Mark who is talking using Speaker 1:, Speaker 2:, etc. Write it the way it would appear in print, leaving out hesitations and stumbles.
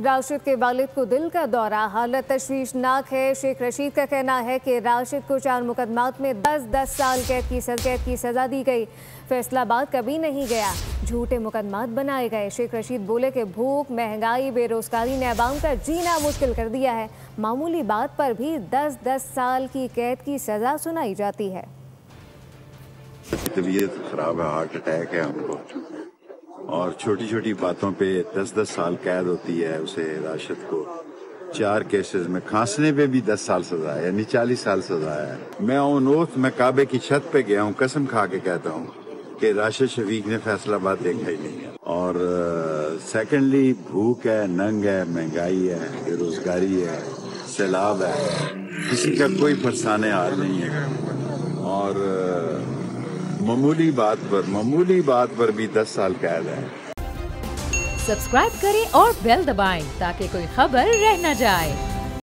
Speaker 1: راشد کے والد کو دل کا دورہ، حالت تشویشناک ہے۔ شیخ رشید کا کہنا ہے کہ راشد کو 4 مقدمات میں 10 سال قید کی سزا دی گئی۔ فیصلہ آباد کبھی نہیں گیا، جھوٹے مقدمات بنائے گئے۔ شیخ رشید بولے کہ بھوک، مہنگائی، بے روزگاری نے عوام کا جینا مشکل کر دیا ہے۔ معمولی بات پر بھی 10 سال کی قید کی سزا سنائی جاتی ہے۔
Speaker 2: طبیعت خراب ہے، ہارٹ اٹیک ہے ہم کو، اور چھوٹی چھوٹی باتوں پہ 10 سال قید ہوتی ہے اسے۔ راشد کو 4 کیسز میں کھانسنے پہ بھی 10 سال سزا ہے، یعنی 40 سال سزا ہے۔ میں آن اوتھ میں کعبے کی چھت پہ گیا ہوں، قسم کھا کے کہتا ہوں کہ راشد شفیق نے فیصل آباد دیکھا ہی نہیں ہے۔ اور سیکنڈلی بھوک ہے، ننگ ہے، مہنگائی ہے، بے روزگاری ہے، سیلاب ہے، کسی کا کوئی پرسانے حال نہیں ہے۔ اور معمولی بات پر بھی 10 سال قید ہے۔
Speaker 3: سبسکرائب کریں اور بیل دبائیں تاکہ کوئی خبر رہ نہ جائے۔